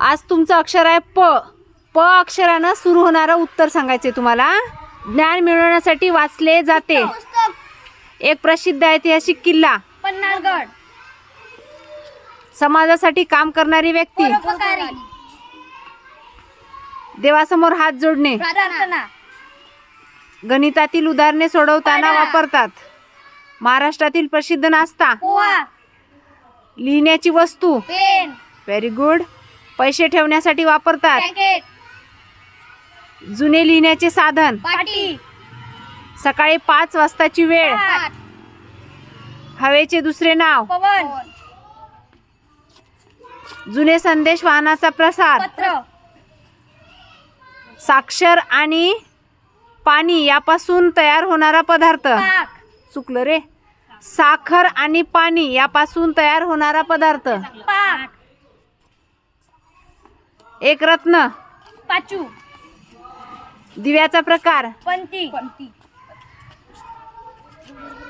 आज तुमचं अक्षर आहे प. प अक्षरानं सुरू होणारं उत्तर सांगायचे तुम्हाला. ज्ञान मिळवण्यासाठी वाचले जाते. एक प्रसिद्ध ऐतिहासिक किल्ला. पन्हाळगड. समाजासाठी काम करणारी व्यक्ती. परोपकारी. देवासमोर हात जोडणे. प्रार्थना. गणितातील उदाहरणे सोडवताना पाढा. वापरतात. महाराष्ट्रातील प्रसिद्ध नाश्ता. पोहा. लिहिण्याची वस्तू. पेन. Very good. पैसे ठेवण्यासाठी वापरतात. पॅकेट. जुने लिहिण्याचे साधन. पाटी. सकाळी 5 वाजताची वेळ. पाट. हवेचे दुसरे नाव. पवन. जुने संदेश वाहनाचा प्रसार. पत्र. साक्षर आणि पाणी यापासून तयार होणारा पदार्थ. पाक. चुकलं रे. साखर आणि पाणी यापासून तयार होणारा पदार्थ. पाक. एक रत्न. पाचू. दिव्याचा प्रकार. पंती.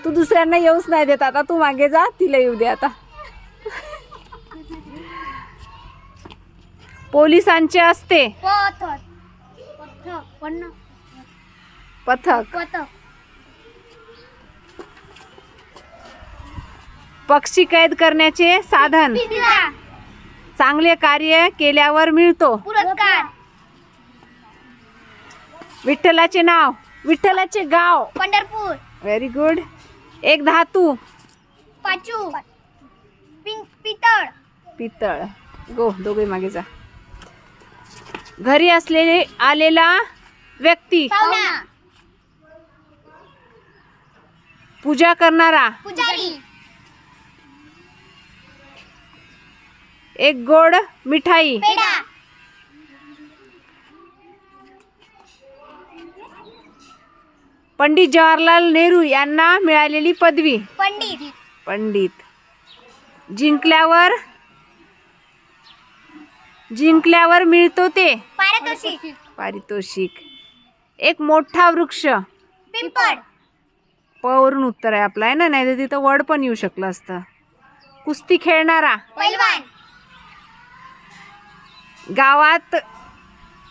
तू दुसऱ्यांना येऊच नाही देत. आता तू मागे जा, तिला येऊ दे आता. पोलिसांचे असते. पथक. पथक. पथक. पक्षी कैद करण्याचे साधन. पिंजरा. चांगले कार्य केल्यावर मिळतो. पुरस्कार. विठ्ठलाचे नाव. विठ्ठलाचे गाव. पंढरपूर. Very good. एक धातू. पाचू. पितळ. पितळ. गो दोघे मागे जा. घरी असलेले आलेला व्यक्ती. पाहुणा. पूजा करणारा. पुजारी. एक गोड मिठाई. पेढा. पंडित जवाहरलाल नेहरू यांना मिळालेली पदवी. पंडित. पंडित. जिंकल्यावर मिळतो ते. पारितोषिक. पारितोषिक. एक मोठा वृक्ष. पिंपळ. प वरून उत्तर आहे आपलं आहे ना, नाही तर तिथं वड पण येऊ शकलं असतं. कुस्ती खेळणारा. पैलवान. गावात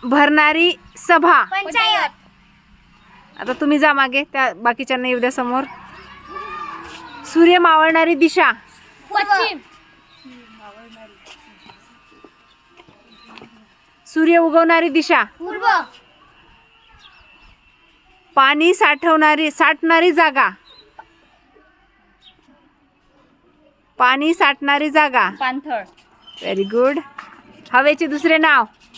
भरणारी सभा. पंचायत. आता तुम्ही जा मागे, त्या बाकीच्यांना येऊ द्या समोर. सूर्य मावळणारी दिशा. पश्चिम. सूर्य उगवणारी दिशा. पूर्व. पाणी साठणारी जागा. पाणी साठणारी जागा. पाणथळ. Very good. हवेचे दुसरे नाव.